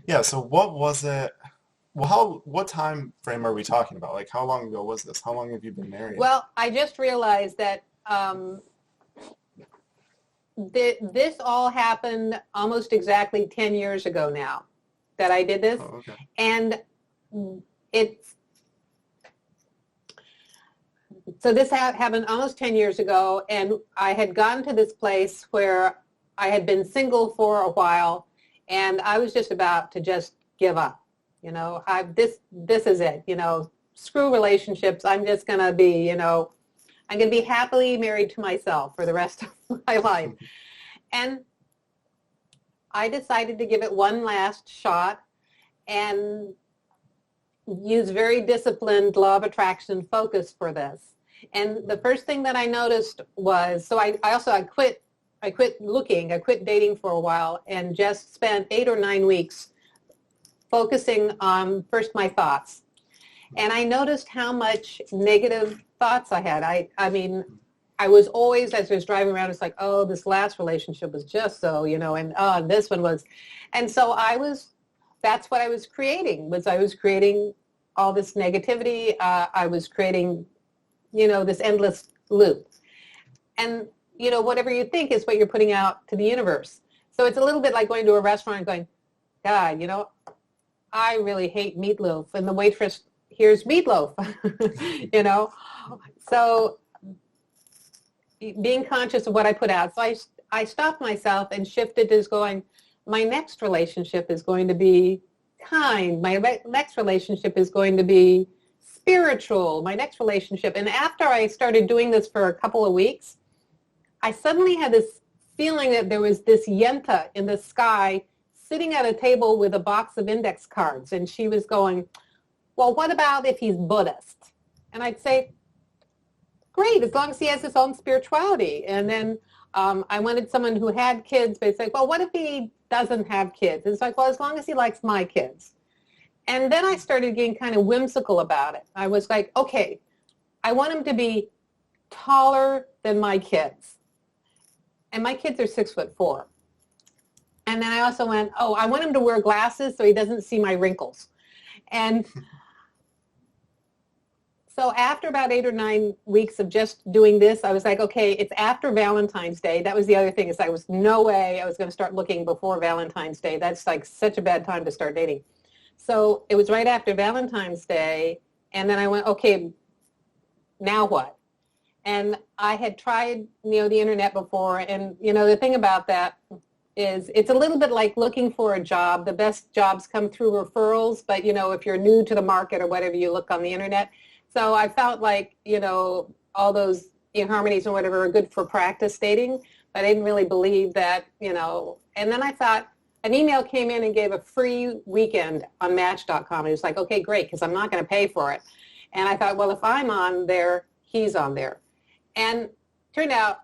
Yeah, so what was it? Well, what time frame are we talking about? Like, how long ago was this? How long have you been married? Well, I just realized that this all happened almost exactly 10 years ago now that I did this. Oh, okay. And it's so this happened almost 10 years ago, and I had gotten to this place where I had been single for a while, and I was just about to just give up. This is it. Screw relationships. I'm just gonna be, I'm gonna be happily married to myself for the rest of my life. And I decided to give it one last shot and use very disciplined law of attraction focus for this. And the first thing that I noticed was, so I quit looking, I quit dating for a while and just spent 8 or 9 weeks focusing on first my thoughts. And I noticed how much negative thoughts I had. I mean, I was always, as I was driving around, it's like, oh, this last relationship was just so, and oh, this one was. And so that's what I was creating, I was creating all this negativity. I was creating, this endless loop. And, whatever you think is what you're putting out to the universe. So it's a little bit like going to a restaurant and going, God, I really hate meatloaf. And the waitress, here's meatloaf, So being conscious of what I put out. So I stopped myself and shifted to going, my next relationship is going to be kind. My next relationship is going to be spiritual. My next relationship. And after I started doing this for a couple of weeks, I suddenly had this feeling that there was this yenta in the sky sitting at a table with a box of index cards. And she was going, well, what about if he's Buddhist? And I'd say, great, as long as he has his own spirituality. And then I wanted someone who had kids, but it's like, well, what if he doesn't have kids? And it's like, well, as long as he likes my kids. And then I started getting kind of whimsical about it. I was like, okay, I want him to be taller than my kids. And my kids are 6'4". And then I also went, oh, I want him to wear glasses so he doesn't see my wrinkles. And so after about 8 or 9 weeks of just doing this, I was like, okay, it's after Valentine's Day. That was the other thing, is I was no way I was going to start looking before Valentine's Day. That's like such a bad time to start dating. So it was right after Valentine's Day. And then I went, okay, now what? And I had tried, the internet before. And, the thing about that is it's a little bit like looking for a job. The best jobs come through referrals. But, if you're new to the market or whatever, you look on the internet. So I felt like, all those eHarmonies or whatever are good for practice dating, but I didn't really believe that, And then I thought, an email came in and gave a free weekend on Match.com. It was like, okay, great, because I'm not going to pay for it. And I thought, well, if I'm on there, he's on there. And turned out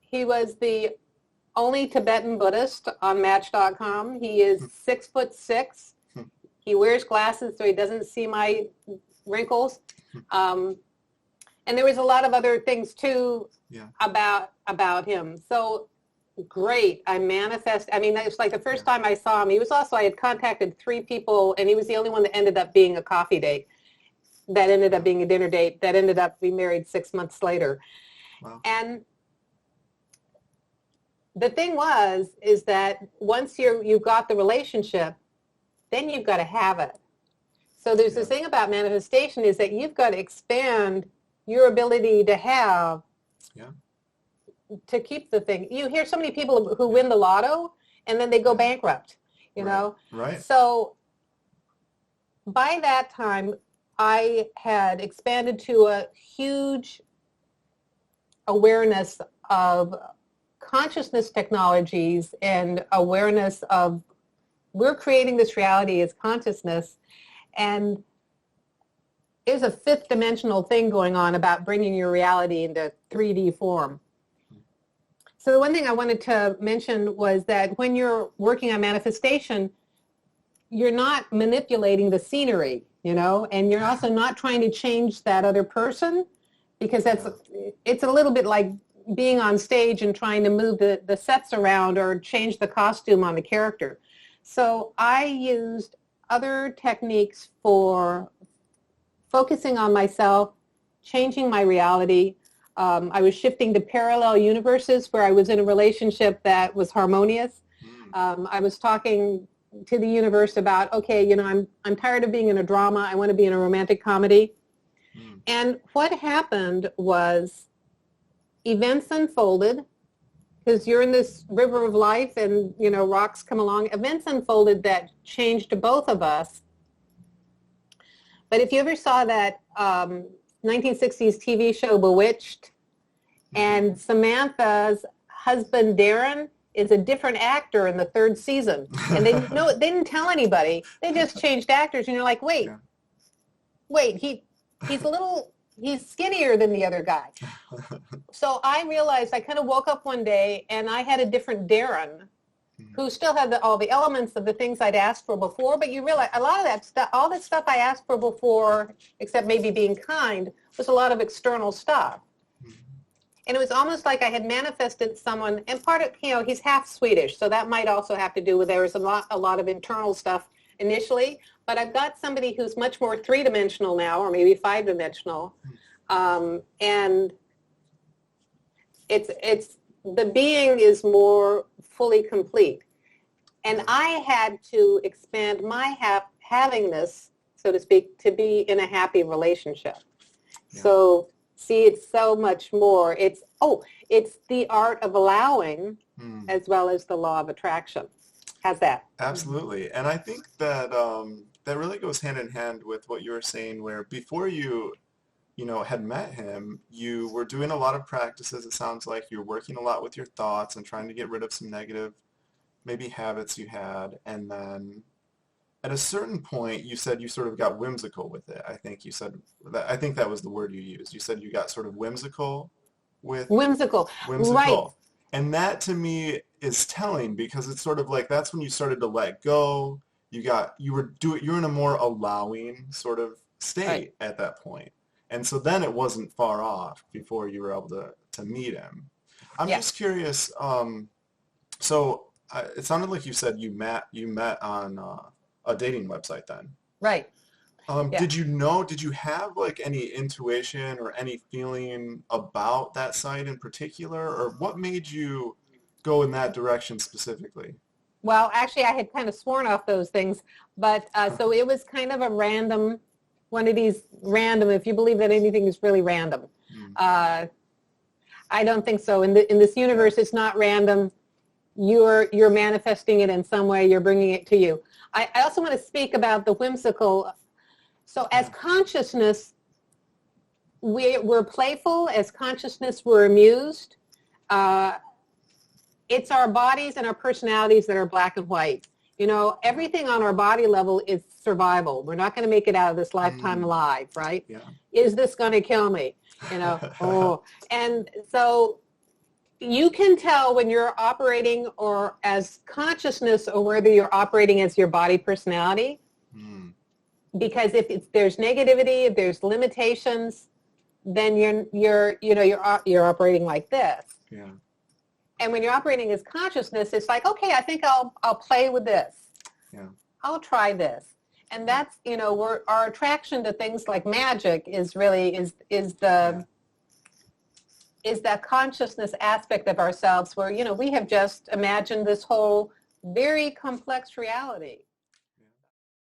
he was the only Tibetan Buddhist on Match.com. He is 6'6". He wears glasses so he doesn't see my wrinkles. And there was a lot of other things too about him. So great. I mean, that was like the first time I saw him. I had contacted 3 people, and he was the only one that ended up being a coffee date, that ended up being a dinner date, that ended up being married 6 months later. Wow. And the thing is that once you've got the relationship, then you've got to have it. So there's this thing about manifestation, is that you've got to expand your ability to have, to keep the thing. You hear so many people who win the lotto and then they go bankrupt, know? Right. So by that time, I had expanded to a huge awareness of consciousness technologies and awareness of we're creating this reality as consciousness. And there's a 5th dimensional thing going on about bringing your reality into 3D form. So the one thing I wanted to mention was that when you're working on manifestation, you're not manipulating the scenery, and you're also not trying to change that other person, because it's a little bit like being on stage and trying to move the sets around or change the costume on the character. So I used other techniques for focusing on myself, changing my reality. I was shifting to parallel universes where I was in a relationship that was harmonious. I was talking to the universe about, okay, I'm tired of being in a drama. I want to be in a romantic comedy. And what happened was events unfolded because you're in this river of life and, rocks come along. Events unfolded that changed both of us. But if you ever saw that 1960s TV show Bewitched, and Samantha's husband Darren is a different actor in the third season, and they didn't tell anybody. They just changed actors, and you're like, wait, he's skinnier than the other guy. So I realized I kind of woke up one day and I had a different Darren who still had all the elements of the things I'd asked for before, but you realize a lot of that stuff, all the stuff I asked for before, except maybe being kind, was a lot of external stuff. And it was almost like I had manifested someone, and part of, he's half Swedish, so that might also have to do with there was a lot of internal stuff initially, but I've got somebody who's much more three-dimensional now, or maybe five-dimensional, and it's the being is more fully complete. And I had to expand my havingness, so to speak, to be in a happy relationship. Yeah. So see, it's so much more. It's the art of allowing as well as the law of attraction. How's that? Absolutely. And I think that that really goes hand in hand with what you were saying, where before you had met him, you were doing a lot of practices. It sounds like you're working a lot with your thoughts and trying to get rid of some negative, maybe habits you had. And then at a certain point, you said you sort of got whimsical with it. I think you said that. I think that was the word you used. You said you got sort of whimsical with whimsical. Right. And that to me is telling, because it's sort of like that's when you started to let go. You're in a more allowing sort of state at that point. And so then it wasn't far off before you were able to meet him. I'm just curious. So it sounded like you said you met on a dating website then. Right. Did you have like any intuition or any feeling about that site in particular, or what made you go in that direction specifically? Well, actually, I had kind of sworn off those things, but so it was kind of a random, one of these random, if you believe that anything is really random. I don't think so. In this universe, it's not random. You're manifesting it in some way. You're bringing it to you. I also want to speak about the whimsical. So as consciousness, we're playful. As consciousness, we're amused. It's our bodies and our personalities that are black and white. Everything on our body level is survival. We're not going to make it out of this lifetime alive, right? Yeah. Is this going to kill me? And so you can tell when you're operating or as consciousness or whether you're operating as your body personality. Because if there's negativity, if there's limitations, then you're operating like this. Yeah. And when you're operating as consciousness, it's like, okay, I think I'll play with this. Yeah. I'll try this. And that's, our attraction to things like magic is really is that consciousness aspect of ourselves where, we have just imagined this whole very complex reality.